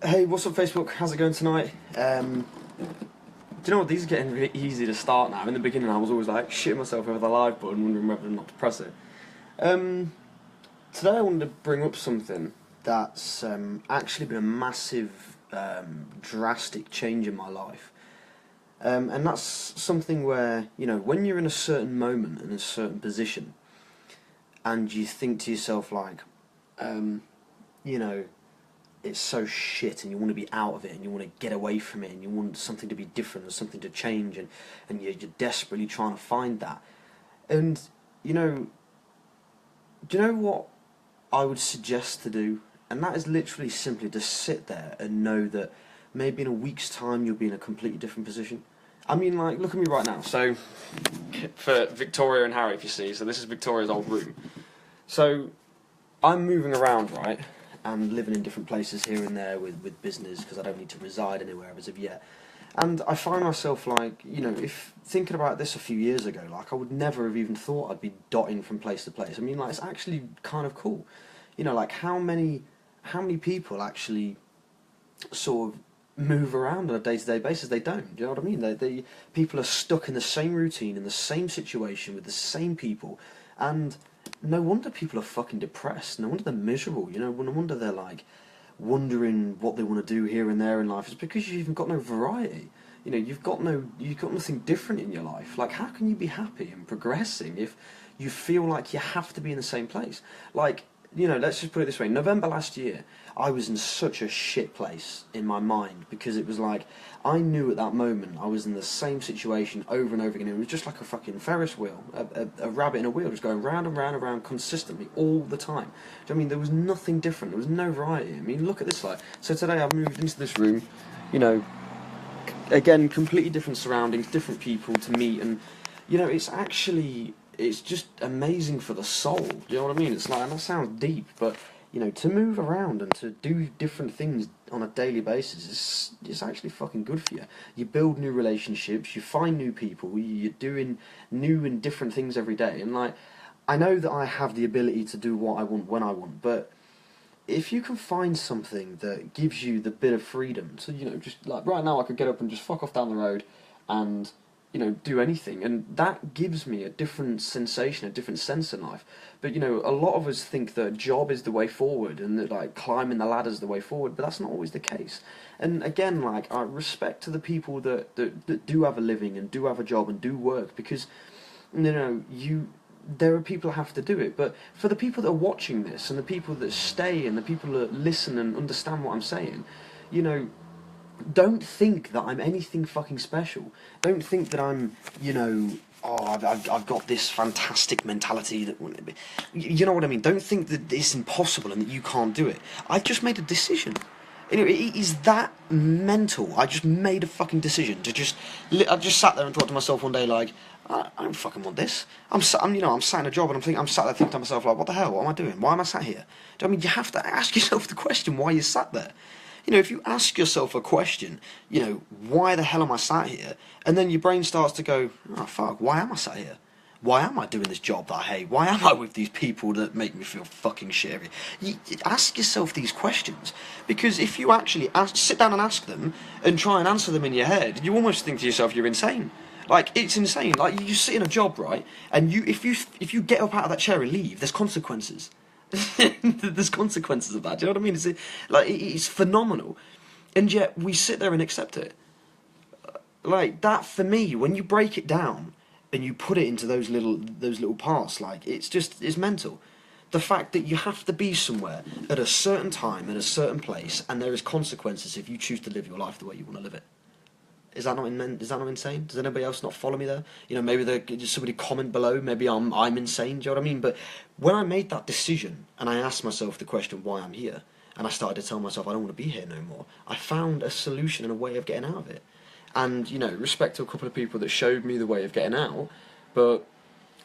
Hey, what's up Facebook? How's it going tonight? Do you know what, these are getting really easy to start now. In the beginning I was always like shitting myself over the live button, wondering whether or not to press it. Today I wanted to bring up something that's actually been a massive, drastic change in my life. And that's something where, you know, when you're in a certain moment, in a certain position, and you think to yourself like, you know, it's so shit and you want to be out of it and you want to get away from it and you want something to be different and something to change and you're desperately trying to find that. And, you know, do you know what I would suggest to do? And that is literally simply to sit there and know that maybe in a week's time you'll be in a completely different position. I mean, like, look at me right now. So, for Victoria and Harry, if you see, so this is Victoria's old room. So, I'm moving around, right? And living in different places here and there with business, because I don't need to reside anywhere as of yet. And I find myself like, you know, if thinking about this a few years ago, like I would never have even thought I'd be dotting from place to place. I mean, like, it's actually kind of cool. You know, like how many people actually sort of move around on a day-to-day basis? They don't. Do you know what I mean? People are stuck in the same routine, in the same situation, with the same people, and no wonder people are fucking depressed. No wonder they're miserable. You know, no wonder they're like wondering what they want to do here and there in life. It's because you've even got no variety. You know, you've got nothing different in your life. Like, how can you be happy and progressing if you feel like you have to be in the same place? Like, you know, let's just put it this way. November last year, I was in such a shit place in my mind because it was like, I knew at that moment I was in the same situation over and over again. It was just like a fucking Ferris wheel, a rabbit in a wheel, just going round and round and round consistently all the time. Do you know what I mean? There was nothing different. There was no variety. I mean, look at this life. So today I've moved into this room, you know, again, completely different surroundings, different people to meet, and, you know, it's just amazing for the soul. Do you know what I mean? It's like, and that sounds deep, but, you know, to move around and to do different things on a daily basis is actually fucking good for you. You build new relationships, you find new people, you're doing new and different things every day. And, like, I know that I have the ability to do what I want when I want, but if you can find something that gives you the bit of freedom to, you know, just like right now I could get up and just fuck off down the road and, you know, do anything, and that gives me a different sensation, a different sense in life. But, you know, a lot of us think that a job is the way forward and that, like, climbing the ladder is the way forward, but that's not always the case. And again, like, I respect to the people that do have a living and do have a job and do work, because, you know, there are people that have to do it, but for the people that are watching this and the people that stay and the people that listen and understand what I'm saying, you know, don't think that I'm anything fucking special. Don't think that I'm, you know, oh, I've got this fantastic mentality that wouldn't be. You know what I mean? Don't think that it's impossible and that you can't do it. I just made a decision. Anyway, it is that mental. I just made a fucking decision to I just sat there and thought to myself one day, like, I don't fucking want this. I'm sat in a job and I'm sat there thinking to myself, like, what the hell? What am I doing? Why am I sat here? Do you know what I mean? You have to ask yourself the question why you sat there. You know, if you ask yourself a question, you know, why the hell am I sat here? And then your brain starts to go, oh fuck, why am I sat here? Why am I doing this job that I hate? Why am I with these people that make me feel fucking shitty? You ask yourself these questions, because if you actually sit down and ask them and try and answer them in your head, you almost think to yourself you're insane. Like, it's insane. Like, you sit in a job, right, and if you get up out of that chair and leave, there's consequences. There's consequences of that. Do you know what I mean? It's phenomenal, and yet we sit there and accept it. Like that, for me, when you break it down and you put it into those little parts, like it's mental. The fact that you have to be somewhere at a certain time in a certain place, and there is consequences if you choose to live your life the way you want to live it. Is that not insane? Does anybody else not follow me there? You know, maybe just somebody comment below. Maybe I'm insane. Do you know what I mean? But when I made that decision and I asked myself the question why I'm here, and I started to tell myself I don't want to be here no more, I found a solution and a way of getting out of it. And, you know, respect to a couple of people that showed me the way of getting out, but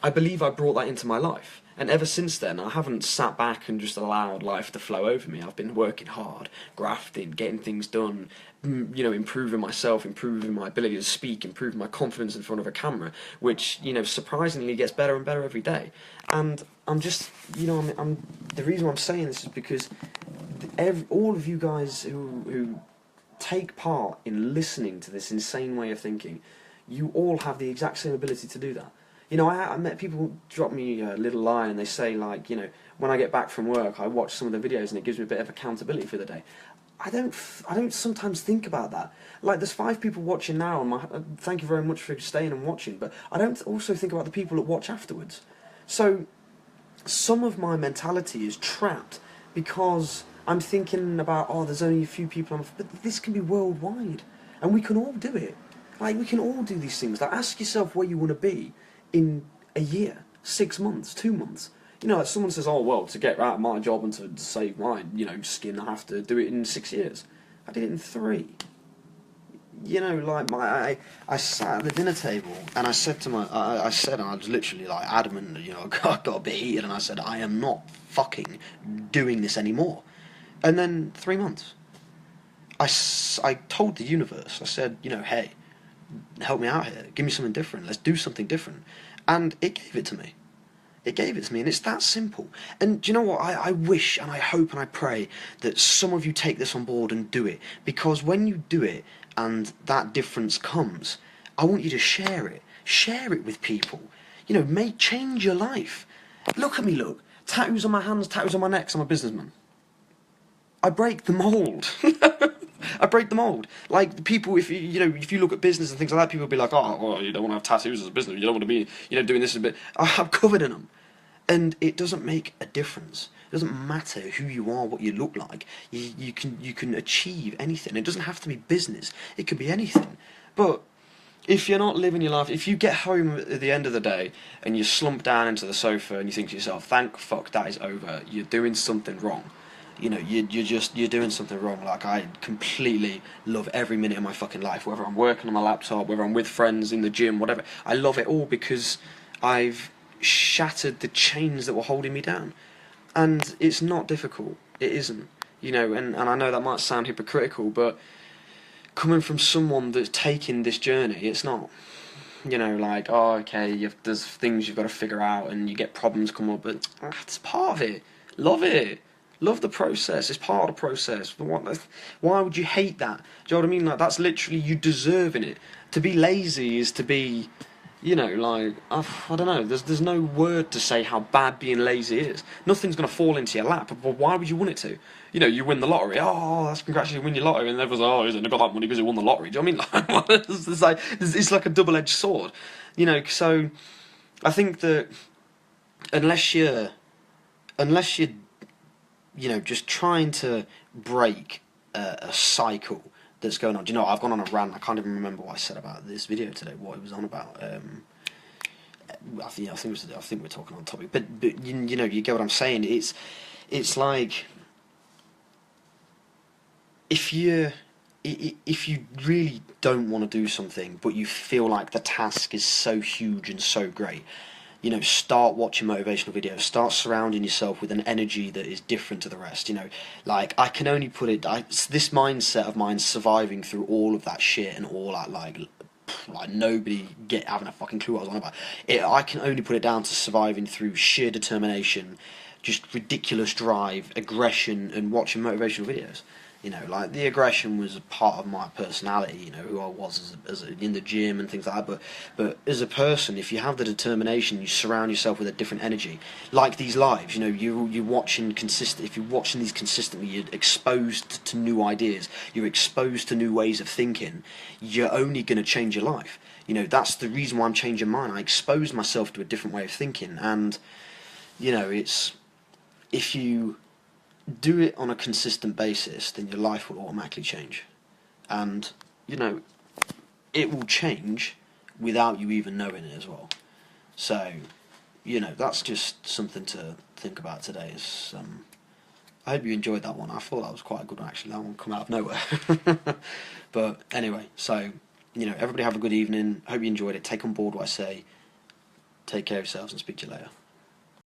I believe I brought that into my life. And ever since then, I haven't sat back and just allowed life to flow over me. I've been working hard, grafting, getting things done, you know, improving myself, improving my ability to speak, improving my confidence in front of a camera, which, you know, surprisingly gets better and better every day. And I'm just, the reason I'm saying this is because all of you guys who take part in listening to this insane way of thinking, you all have the exact same ability to do that. I met people drop me a little line and they say, like, when I get back from work, I watch some of the videos and it gives me a bit of accountability for the day. I don't sometimes think about that. Like, there's 5 people watching now, and thank you very much for staying and watching, but I don't also think about the people that watch afterwards. So, some of my mentality is trapped because I'm thinking about, there's only a few people but this can be worldwide, and we can all do it. Like, we can all do these things. Like, ask yourself where you want to be in a year, 6 months, 2 months. Like someone says, to get out of my job and to save my, skin, I have to do it in 6 years. I did it in 3. I sat at the dinner table and I said and I was literally like adamant, I got a bit heated, and I said, I am not fucking doing this anymore. And then 3 months, I told the universe, I said, hey, help me out here, give me something different, let's do something different. And it gave it to me. It gave it to me, and it's that simple. And do you know what? I wish and I hope and I pray that some of you take this on board and do it, because when you do it and that difference comes, I want you to share it. Share it with people. Change your life. Look at me, look. Tattoos on my hands, tattoos on my neck, I'm a businessman. I break the mould. I break the mould. Like, people, if you look at business and things like that, people will be like, you don't want to have tattoos as a business, you don't want to be, doing this a bit. I'm covered in them. And it doesn't make a difference. It doesn't matter who you are, what you look like. You can achieve anything. It doesn't have to be business. It could be anything. But if you're not living your life, if you get home at the end of the day and you slump down into the sofa and you think to yourself, thank fuck that is over, you're doing something wrong. You're doing something wrong. Like, I completely love every minute of my fucking life, whether I'm working on my laptop, whether I'm with friends in the gym, whatever. I love it all because I've shattered the chains that were holding me down. And it's not difficult. It isn't. And I know that might sound hypocritical, but coming from someone that's taken this journey, it's not, there's things you've got to figure out and you get problems come up, but it's part of it. Love it. Love the process. It's part of the process. Why would you hate that? Do you know what I mean? Like, that's literally you deserving it. To be lazy is to be, I don't know. There's no word to say how bad being lazy is. Nothing's going to fall into your lap. But why would you want it to? You win the lottery. That's congratulations, you win your lottery. And everyone's he's only got that money because he won the lottery. Do you know what I mean? It's like a double-edged sword. So I think that unless you're just trying to break a cycle that's going on. Do you know, I've gone on a rant. I can't even remember what I said about this video today, what it was on about. I think we're talking on topic, but you get what I'm saying. It's like if you really don't want to do something, but you feel like the task is so huge and so great, start watching motivational videos. Start surrounding yourself with an energy that is different to the rest. Like, I can only put it. This mindset of mine, surviving through all of that shit and all that, like nobody having a fucking clue what I was on about. I can only put it down to surviving through sheer determination, just ridiculous drive, aggression, and watching motivational videos. Like, the aggression was a part of my personality, who I was as in the gym and things like that. But as a person, if you have the determination, you surround yourself with a different energy. Like these lives, you're watching if you're watching these consistently, you're exposed to new ideas, you're exposed to new ways of thinking. You're only going to change your life. That's the reason why I'm changing mine. I exposed myself to a different way of thinking, and it's if you do it on a consistent basis, then your life will automatically change. And, it will change without you even knowing it as well. So, that's just something to think about today. I hope you enjoyed that one. I thought that was quite a good one, actually. That one come out of nowhere. But anyway, so, everybody have a good evening. Hope you enjoyed it. Take on board what I say. Take care of yourselves and speak to you later.